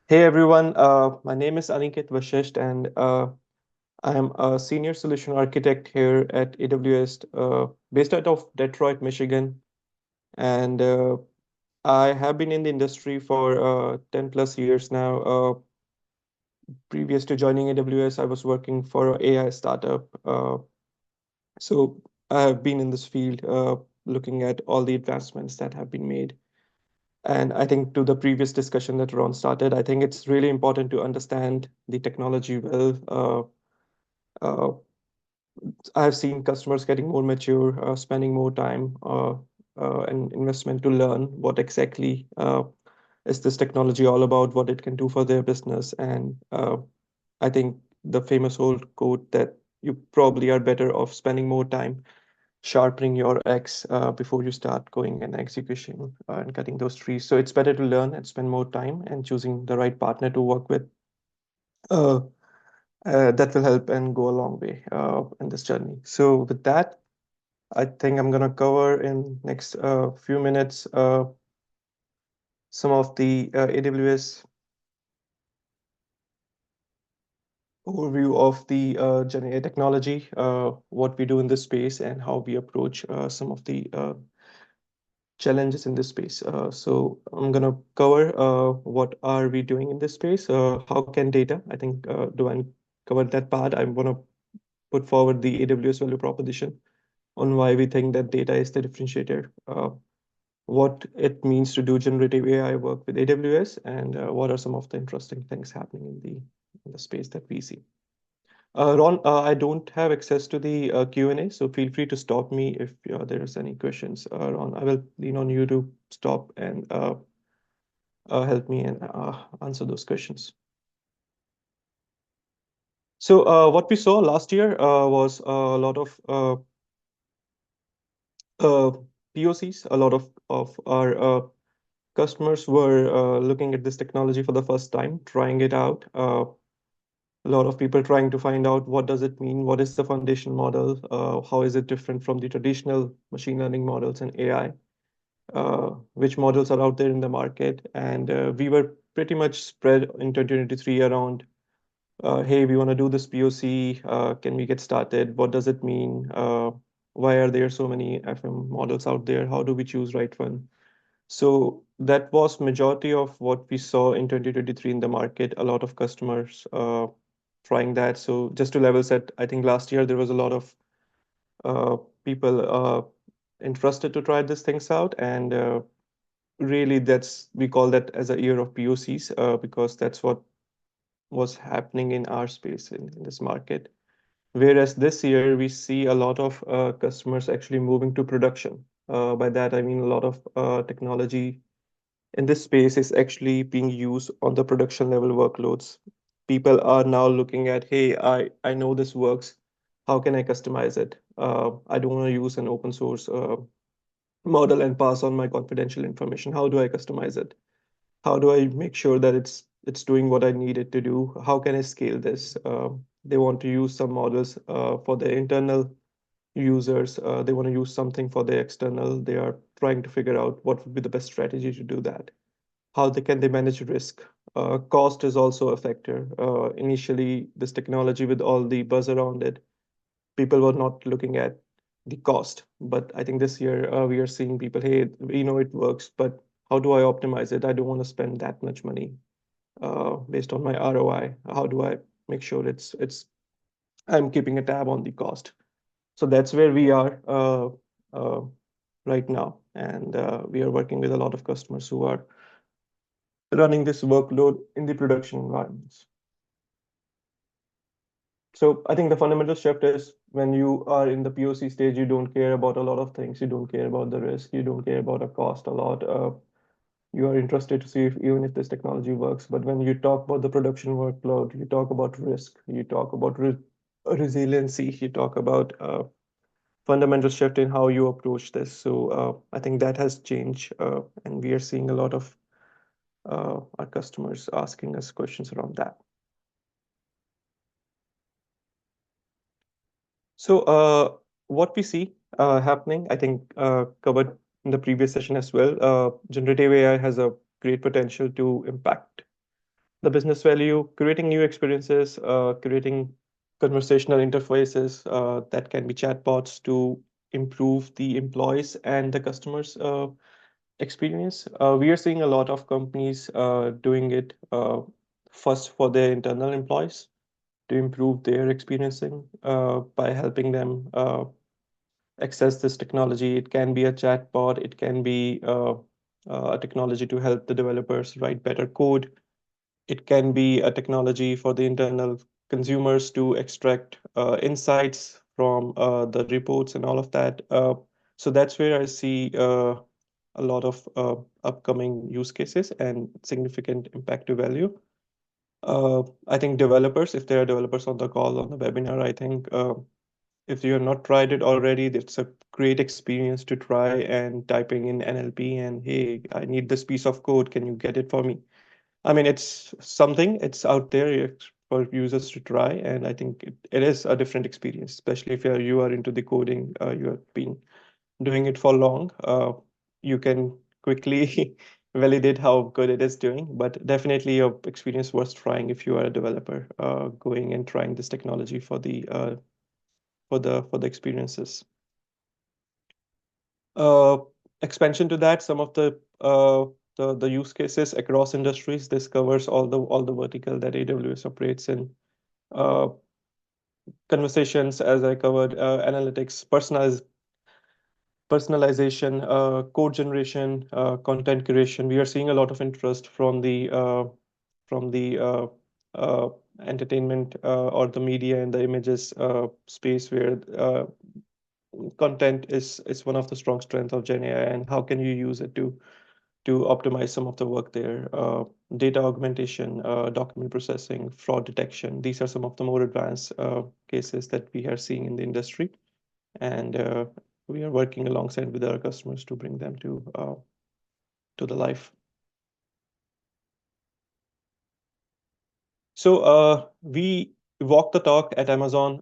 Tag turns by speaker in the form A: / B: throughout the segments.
A: Hey everyone, my name is Aniket Vashisht, and I'm a senior solution architect here at AWS, based out of Detroit, Michigan. And I have been in the industry for 10 plus years now. Previous to joining AWS, I was working for an AI startup. So I have been in this field looking at all the advancements that have been made. And I think to the previous discussion that Ron started, I think it's really important to understand the technology well. Uh, I've seen customers getting more mature, spending more time and investment to learn what exactly is this technology all about, what it can do for their business. And I think the famous old quote that you probably are better off spending more time sharpening your axe before you start going and execution and cutting those trees. So it's better to learn and spend more time and choosing the right partner to work with. Uh, that will help and go a long way in this journey. So with that, I think I'm gonna cover in next few minutes some of the AWS overview of the GenAI technology, what we do in this space, and how we approach some of the challenges in this space. So I'm gonna cover what are we doing in this space, how can data, I think, do I cover that part? I'm gonna put forward the AWS value proposition on why we think that data is the differentiator, what it means to do generative AI work with AWS, and what are some of the interesting things happening in the space that we see. Ron, I don't have access to the Q&A, so feel free to stop me if there's any questions. Ron, I will lean on you to stop and help me and answer those questions. So what we saw last year was a lot of uh, POCs. A lot of our customers were looking at this technology for the first time, trying it out. A lot of people trying to find out what does it mean, what is the foundation model, how is it different from the traditional machine learning models and AI, which models are out there in the market. And we were pretty much spread in 2023 around, hey, we want to do this POC. Can we get started? What does it mean? Why are there so many FM models out there? How do we choose right one? So that was majority of what we saw in 2023 in the market. A lot of customers trying that. So just to level set, I think last year there was a lot of uh, people interested to try these things out, and really that's we call that as a year of POCs because that's what was happening in our space in this market. Whereas this year we see a lot of customers actually moving to production. By that I mean a lot of technology in this space is actually being used on the production level workloads. People are now looking at, hey, I know this works. How can I customize it? I don't want to use an open source model and pass on my confidential information. How do I customize it? How do I make sure that it's doing what I need it to do? How can I scale this? They want to use some models for their internal users. They want to use something for their external. They are trying to figure out what would be the best strategy to do that. How can they manage risk? Cost is also a factor. Initially, this technology with all the buzz around it, people were not looking at the cost. But I think this year we are seeing people, hey, we know it works, but how do I optimize it? I don't want to spend that much money based on my ROI. How do I make sure it's I'm keeping a tab on the cost? So that's where we are uh, right now, and we are working with a lot of customers who are running this workload in the production environments. So I think the fundamental shift is when you are in the POC stage, you don't care about a lot of things. You don't care about the risk. You don't care about a cost a lot. You are interested to see if even if this technology works. But when you talk about the production workload, you talk about risk. You talk about resiliency. You talk about fundamental shift in how you approach this. So I think that has changed, and we are seeing a lot of our customers asking us questions around that. So what we see happening, I think covered in the previous session as well, generative AI has a great potential to impact the business value, creating new experiences, creating conversational interfaces that can be chatbots to improve the employees and the customers experience. We are seeing a lot of companies doing it first for their internal employees to improve their experiencing by helping them access this technology. It can be a chatbot, it can be a technology to help the developers write better code. It can be a technology for the internal consumers to extract insights from the reports and all of that. So that's where I see a lot of upcoming use cases and significant impact to value. I think developers, if there are developers on the call on the webinar, I think if you have not tried it already, it's a great experience to try and typing in NLP and hey, I need this piece of code. Can you get it for me? I mean, it's something, it's out there for users to try, and I think it is a different experience, especially if you are into the coding, you have been doing it for long. You can quickly validate how good it is doing, but definitely your experience worth trying if you are a developer, going and trying this technology for the for the experiences. Uh, Expansion to that, some of the use cases across industries. This covers all the vertical that AWS operates in. Uh, Conversations, as I covered, analytics, personalization, code generation, content creation. We are seeing a lot of interest from the uh, entertainment or the media and the images space where content is one of the strong strengths of GenAI, and how can you use it to optimize some of the work there? Data augmentation, document processing, fraud detection. These are some of the more advanced cases that we are seeing in the industry, and we are working alongside with our customers to bring them to the life. So we walk the talk at Amazon.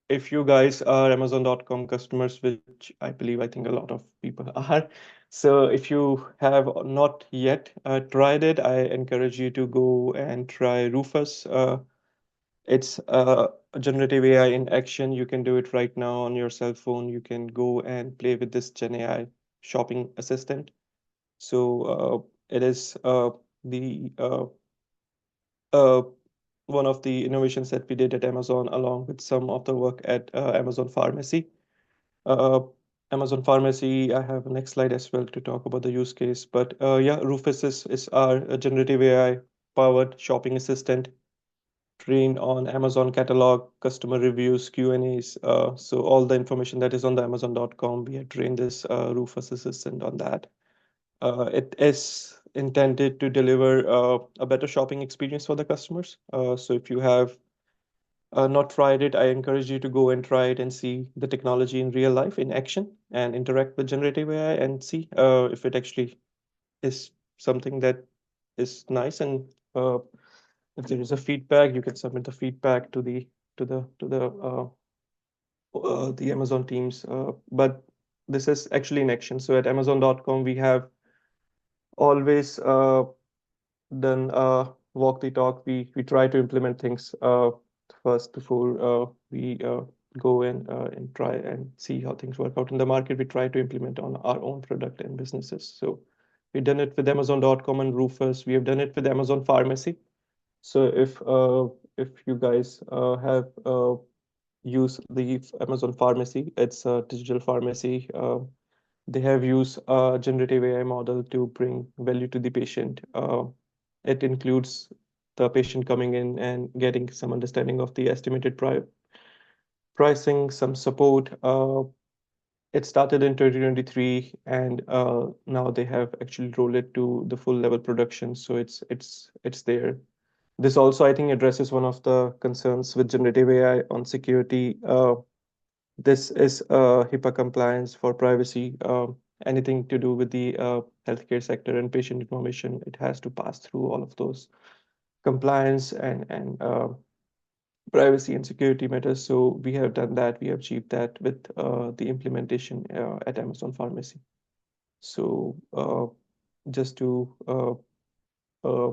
A: If you guys are Amazon.com customers, which I think a lot of people are, so if you have not yet tried it, I encourage you to go and try Rufus. It's a generative AI in action. You can do it right now on your cell phone. You can go and play with this Gen AI shopping assistant. So it is the uh, one of the innovations that we did at Amazon, along with some of the work at Amazon Pharmacy. Uh, Amazon Pharmacy, I have a next slide as well to talk about the use case. But yeah, Rufus is our generative AI powered shopping assistant trained on Amazon catalog, customer reviews, Q&As. So all the information that is on the Amazon.com, we have trained this Rufus assistant on that. It is intended to deliver a better shopping experience for the customers. So if you have not tried it, I encourage you to go and try it and see the technology in real life, in action, and interact with generative AI and see if it actually is something that is nice. And if there is a feedback, you can submit the feedback to the Amazon teams. But this is actually in action. So at Amazon.com, we have always done walk the talk. We try to implement things first before we go and try and see how things work out in the market. We try to implement on our own product and businesses. So we've done it with Amazon.com and Rufus. We have done it with Amazon Pharmacy. So if you guys have used the Amazon Pharmacy, it's a digital pharmacy. They have used a generative AI model to bring value to the patient. It includes the patient coming in and getting some understanding of the estimated pricing, some support. It started in 2023, and now they have actually rolled it to the full level production. So it's there. This also, I think, addresses one of the concerns with generative AI on security. This is HIPAA compliance for privacy. Anything to do with the healthcare sector and patient information, it has to pass through all of those compliance and privacy and security matters. So we have done that. We have achieved that with the implementation at Amazon Pharmacy. So just to uh,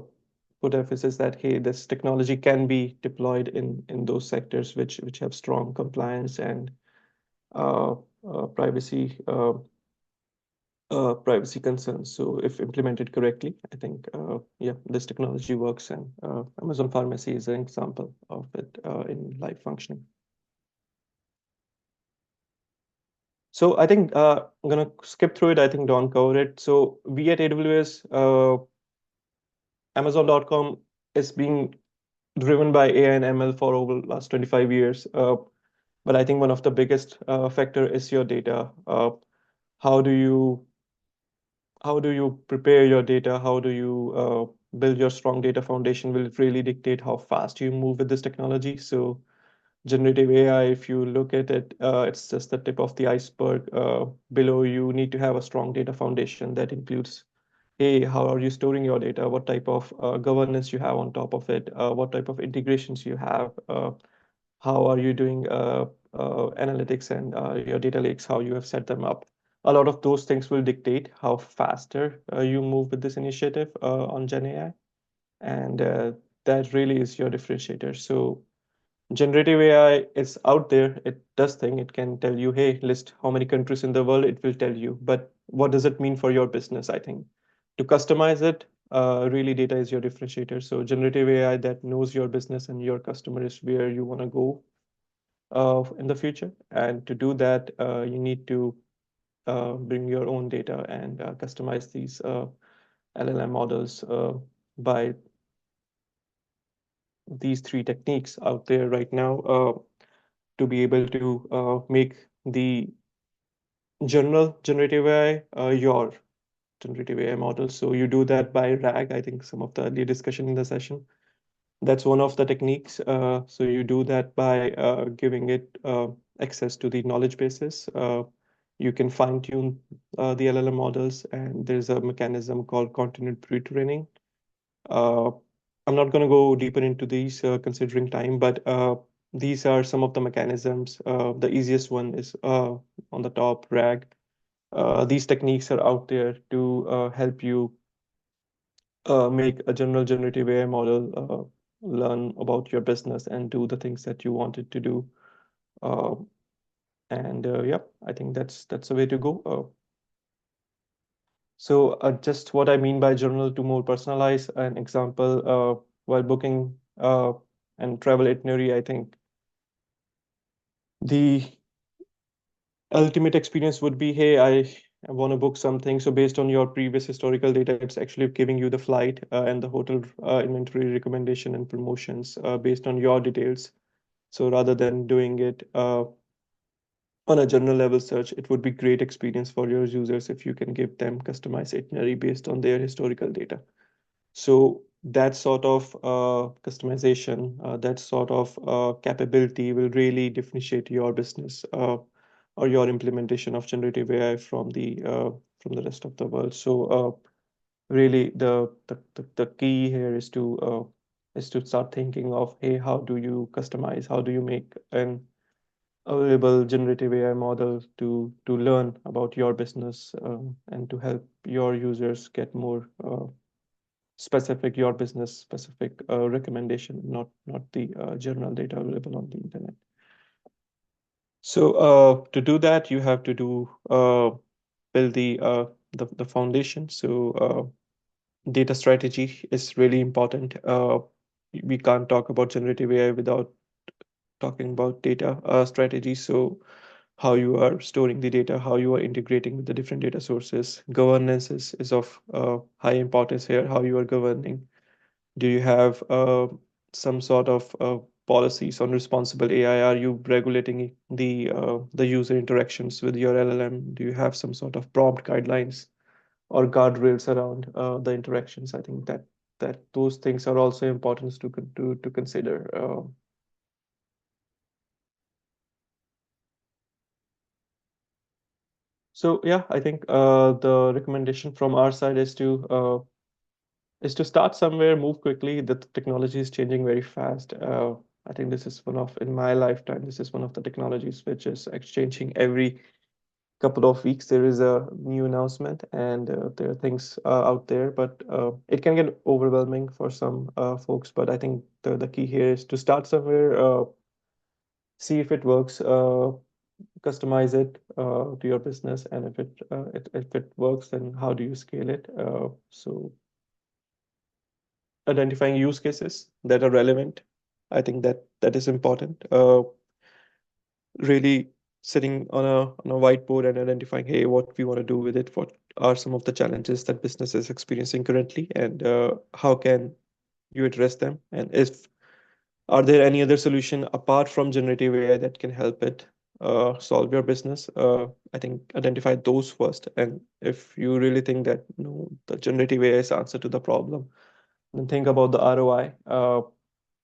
A: put emphasis that hey, this technology can be deployed in those sectors which have strong compliance and uh, privacy privacy concerns. So if implemented correctly, I think yeah, this technology works, and Amazon Pharmacy is an example of it in live functioning. So I think I'm gonna skip through it. I think Don covered it. So we at AWS, Amazon.com is being driven by AI and ML for over the last 25 years. But I think one of the biggest factor is your data. How do you how do you prepare your data? How do you build your strong data foundation will really dictate how fast you move with this technology. So generative AI, if you look at it, it's just the tip of the iceberg. Below, you need to have a strong data foundation that includes, hey, how are you storing your data? What type of governance you have on top of it? What type of integrations you have? How are you doing analytics and your data lakes, how you have set them up? A lot of those things will dictate how faster you move with this initiative on GenAI. And that really is your differentiator. So generative AI is out there. It does thing. It can tell you, hey, list how many countries in the world. It will tell you. But what does it mean for your business? I think to customize it, really data is your differentiator. So generative AI that knows your business and your customer is where you want to go in the future. And to do that, you need to bring your own data and customize these LLM models by these three techniques out there right now to be able to make the general generative AI your generative AI model. So you do that by RAG. I think some of the earlier discussion in the session. That's one of the techniques. So you do that by giving it access to the knowledge bases. You can fine tune the LLM models, and there's a mechanism called continued pre-training. Uh, I'm not going to go deeper into these considering time, but these are some of the mechanisms. The easiest one is on the top, RAG. These techniques are out there to help you make a general generative AI model learn about your business and do the things that you want it to do. Uh, and yeah, I think that's the way to go. So just what I mean by general to more personalize an example while booking and travel itinerary, I think the ultimate experience would be, hey, I want to book something. So based on your previous historical data, it's actually giving you the flight and the hotel inventory recommendation and promotions based on your details. So rather than doing it on a general level search, it would be great experience for your users if you can give them customized itinerary based on their historical data. So that sort of customization, that sort of capability will really differentiate your business or your implementation of generative AI from the rest of the world. So really, the key here is to start thinking of, hey, how do you customize? How do you make an available generative AI model to learn about your business and to help your users get more specific your business specific recommendation, not the general data available on the internet. So to do that, you have to do build the foundation. So data strategy is really important. We can't talk about generative AI without talking about data strategy. So how you are storing the data, how you are integrating with the different data sources. Governance is of high importance here, how you are governing. Do you have some sort of policies on responsible AI? Are you regulating the user interactions with your LLM? Do you have some sort of prompt guidelines or guardrails around the interactions? I think that those things are also important to consider. So yeah, I think the recommendation from our side is to start somewhere, move quickly. The technology is changing very fast. I think this is one of, in my lifetime, this is one of the technologies which is exchanging every couple of weeks there is a new announcement, and there are things out there, but it can get overwhelming for some folks. But I think the key here is to start somewhere, see if it works, customize it to your business, and if it works, then how do you scale it? So identifying use cases that are relevant, I think that is important. Really sitting on a whiteboard and identifying, hey, what we want to do with it, what are some of the challenges that business is experiencing currently, and how can you address them, and if are there any other solution apart from generative AI that can help it solve your business. I think identify those first, and if you really think that no, the generative AI is answer to the problem, then think about the ROI,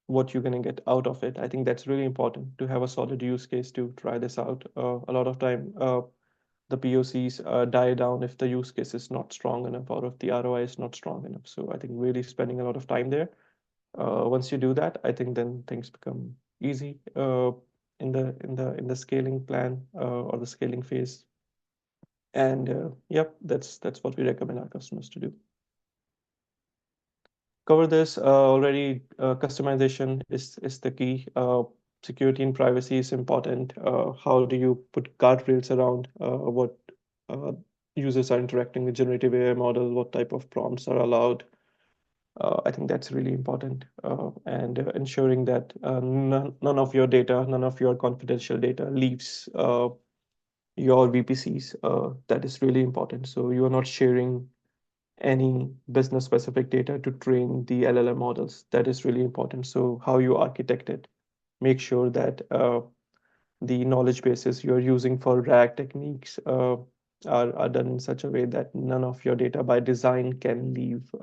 A: what you're going to get out of it. I think that's really important to have a solid use case to try this out. A lot of time, the POCs die down if the use case is not strong enough or if the ROI is not strong enough. So I think really spending a lot of time there. Once you do that, I think then things become easy in the scaling plan or the scaling phase. And yep, that's what we recommend our customers to do. Cover this already. Customization is the key. Security and privacy is important. How do you put guardrails around what uh, users are interacting with generative AI model? What type of prompts are allowed? I think that's really important. And ensuring that none of your data, none of your confidential data leaves your VPCs. That is really important. So you are not sharing any business specific data to train the LLM models. That is really important. So how you architect it, make sure that the knowledge bases you're using for RAG techniques are done in such a way that none of your data by design can leave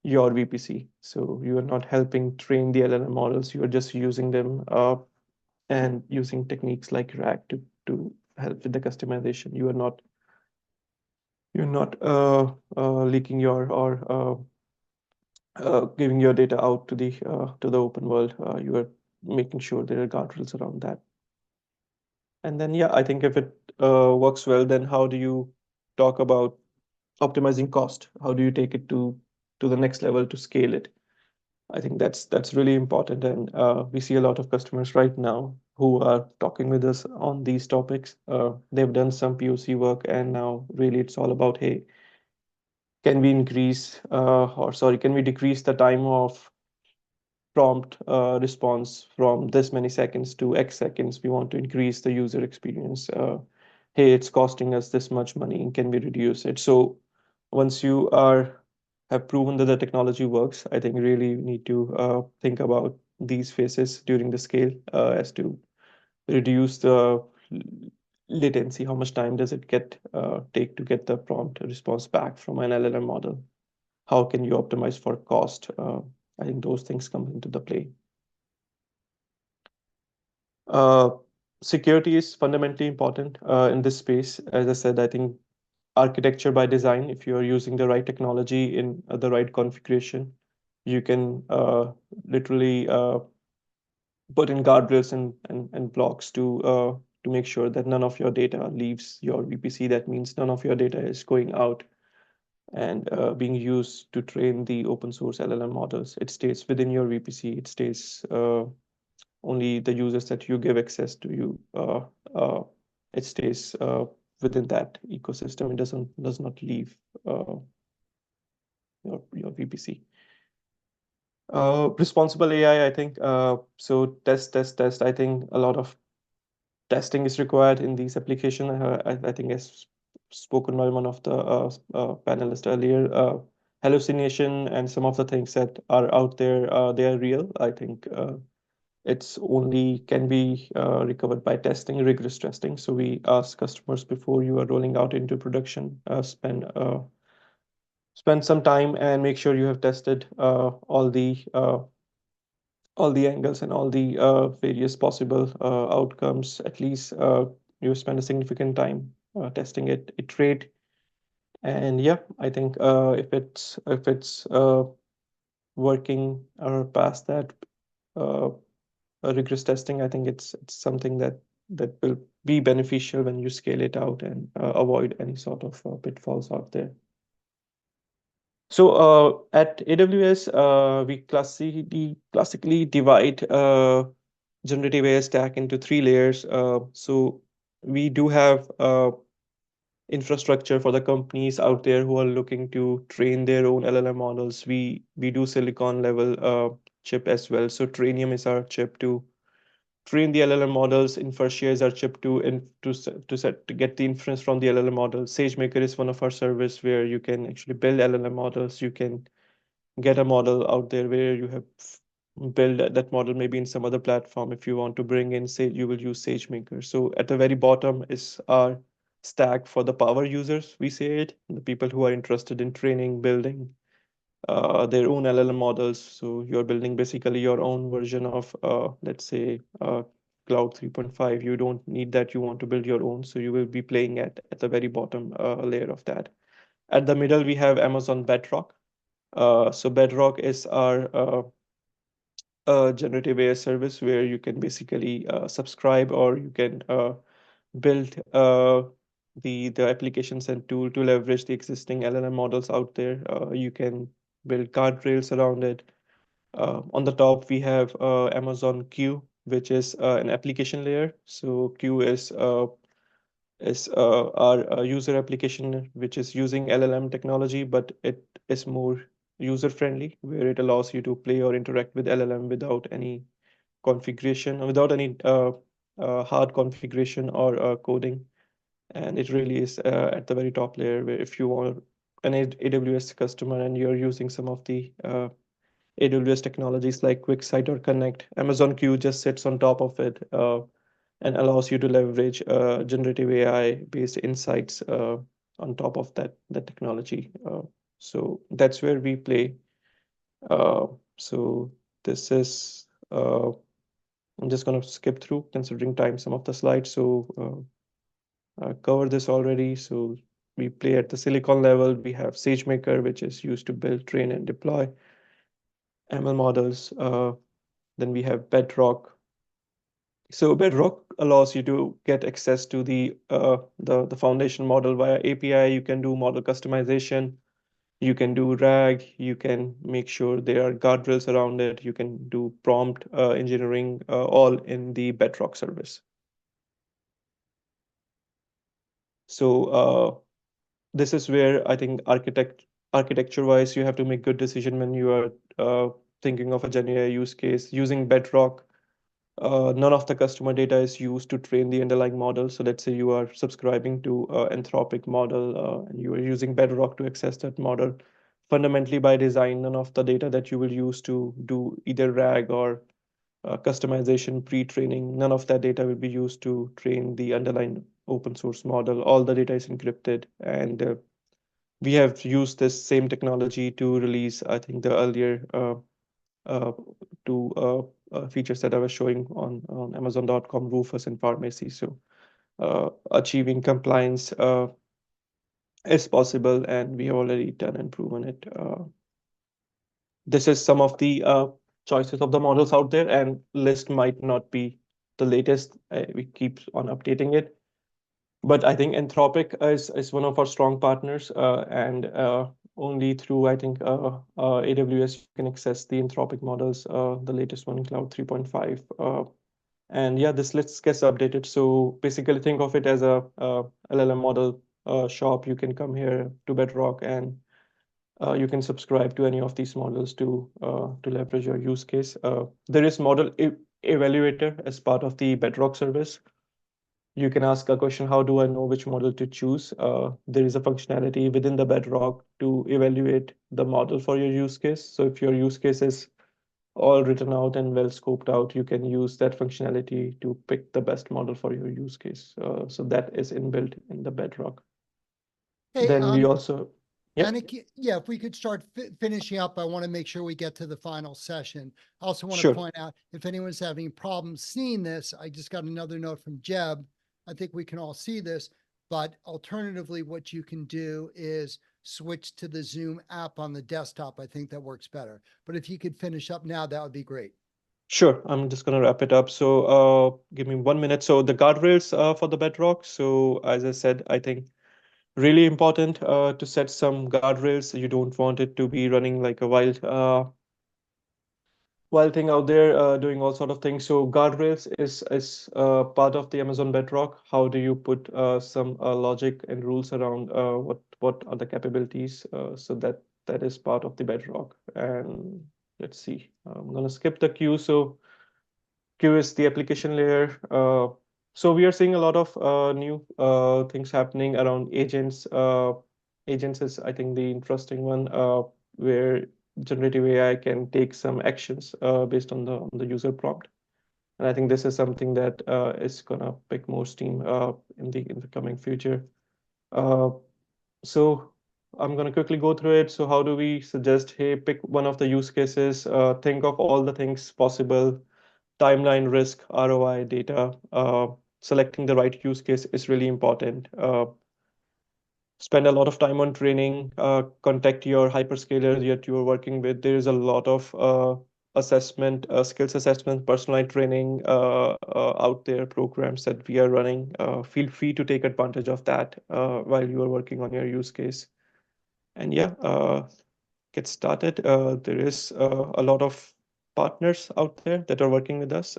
A: your VPC. So you are not helping train the LLM models. You are just using them and using techniques like RAG to help with the customization. You're not leaking your or giving your data out to the open world. You are making sure there are guardrails around that. And then yeah, I think if it works well, then how do you talk about optimizing cost? How do you take it to the next level to scale it? I think that's really important, and we see a lot of customers right now who are talking with us on these topics. They've done some POC work, and now really it's all about, hey, can we increase or sorry, can we decrease the time of prompt response from this many seconds to X seconds? We want to increase the user experience. Hey, it's costing us this much money. Can we reduce it? So once you are have proven that the technology works, I think really you need to think about these phases during the scale as to reduce the latency. How much time does it take to get the prompt response back from an LLM model? How can you optimize for cost? I think those things come into the play. Uh, Security is fundamentally important in this space. As I said, I think architecture by design, if you're using the right technology in the right configuration, you can literally put in guardrails and blocks to make sure that none of your data leaves your VPC. That means none of your data is going out and being used to train the open source LLM models. It stays within your VPC. It stays only the users that you give access to you. It stays within that ecosystem. It does not leave your VPC. Responsible AI, I think. So test. I think a lot of testing is required in these applications. I think as spoken by one of the panelists earlier, hallucination and some of the things that are out there, they are real. I think it's only can be recovered by testing, rigorous testing. So we ask customers before you are rolling out into production, spend some time and make sure you have tested all the angles and all the various possible outcomes. At least you spend a significant time testing it, iterate, and yeah, I think if it's working or past that rigorous testing, I think it's something that that will be beneficial when you scale it out and avoid any sort of pitfalls out there. So at AWS, we classically divide generative AI stack into three layers. So we do have infrastructure for the companies out there who are looking to train their own LLM models. We do silicon level chip as well. So Trainium is our chip to train the LLM models. Infertia is our chip to get the inference from the LLM model. SageMaker is one of our service where you can actually build LLM models. You can get a model out there where you have build that model maybe in some other platform. If you want to bring in, say, you will use SageMaker. So at the very bottom is our stack for the power users, we say it, the people who are interested in training, building their own LLM models. So you're building basically your own version of, let's say, Cloud 3.5. You don't need that. You want to build your own. So you will be playing at the very bottom layer of that. At the middle, we have Amazon Bedrock. So Bedrock is our generative AI service where you can basically subscribe or you can build the applications and tool to leverage the existing LLM models out there. You can build guardrails around it. On the top, we have Amazon Q, which is an application layer. So Q is our user application, which is using LLM technology, but it is more user friendly, where it allows you to play or interact with LLM without any configuration, without any hard configuration or coding. And it really is at the very top layer, where if you are an AWS customer and you're using some of the AWS technologies like QuickSight or Connect, Amazon Q just sits on top of it and allows you to leverage generative AI based insights on top of that technology. So that's where we play. Uh, so this is, I'm just going to skip through considering time some of the slides. So I covered this already. So we play at the silicon level. We have SageMaker, which is used to build, train, and deploy ML models. Then we have Bedrock. So Bedrock allows you to get access to the foundation model via API. You can do model customization. You can do RAG. You can make sure there are guardrails around it. You can do prompt engineering, all in the Bedrock service. So this is where I think architecture-wise, you have to make good decision when you are thinking of a GenAI use case using Bedrock. None of the customer data is used to train the underlying model. So let's say you are subscribing to Anthropic model and you are using Bedrock to access that model. Fundamentally, by design, none of the data that you will use to do either RAG or customization, pre-training, none of that data will be used to train the underlying open source model. All the data is encrypted, and we have used this same technology to release, I think, the earlier uh, two features that I was showing on Amazon.com, Rufus and Pharmacy. So achieving compliance is possible, and we have already done and proven it. This is some of the choices of the models out there, and list might not be the latest. We keep on updating it. But I think Anthropic is one of our strong partners, and only through, I think, AWS, you can access the Anthropic models, the latest one, Cloud 3.5. And yeah, this list gets updated. So basically, think of it as a LLM model shop. You can come here to Bedrock and you can subscribe to any of these models to leverage your use case. There is model evaluator as part of the Bedrock service. You can ask a question, how do I know which model to choose? There is a functionality within the Bedrock to evaluate the model for your use case. So if your use case is all written out and well scoped out, you can use that functionality to pick the best model for your use case. So that is inbuilt in the Bedrock.
B: Hey,
A: Then we also, yeah,
B: yeah, if we could start finishing up, I want to make sure we get to the final session. I also want to
A: sure.
B: point out, if anyone's having problems seeing this, I just got another note from Jeb. I think we can all see this, but alternatively, what you can do is switch to the Zoom app on the desktop. I think that works better. But if you could finish up now, that would be great.
A: Sure, I'm just gonna wrap it up. So, give me 1 minute. So the guardrails for the Bedrock. So as I said, I think really important to set some guardrails. You don't want it to be running like a wild thing out there, doing all sort of things. So guardrails is part of the Amazon Bedrock. How do you put some logic and rules around what are the capabilities? So that is part of the Bedrock. And let's see, I'm gonna skip the queue. So queue is the application layer. So we are seeing a lot of new things happening around agents. Agents is, I think, the interesting one, where generative AI can take some actions based on the user prompt. And I think this is something that is gonna pick more steam in the coming future. Uh, so I'm gonna quickly go through it. So how do we suggest, hey, pick one of the use cases, think of all the things possible, timeline, risk, ROI, data. Selecting the right use case is really important. Spend a lot of time on training, contact your hyperscalers that you are working with. There is a lot of assessment, skills assessment, personalized training out there, programs that we are running. Feel free to take advantage of that while you are working on your use case. And yeah, get started. There is a lot of partners out there that are working with us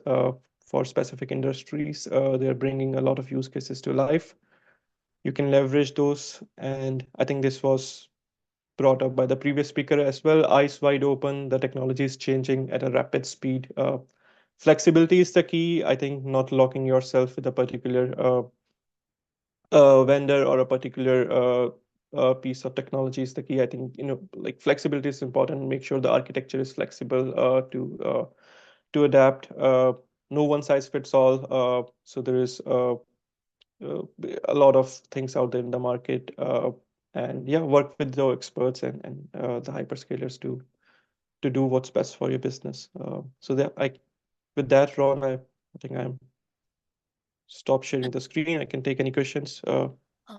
A: for specific industries. They're bringing a lot of use cases to life. You can leverage those. And I think this was brought up by the previous speaker as well. Eyes wide open. The technology is changing at a rapid speed. Flexibility is the key. I think not locking yourself with a particular vendor or a particular piece of technology is the key. I think, like flexibility is important. Make sure the architecture is flexible to adapt. No one size fits all. So there is uh, a lot of things out there in the market. And yeah, work with the experts and the hyperscalers to do what's best for your business. So that I with that, Ron, I think I'm stop sharing the screen. I can take any questions.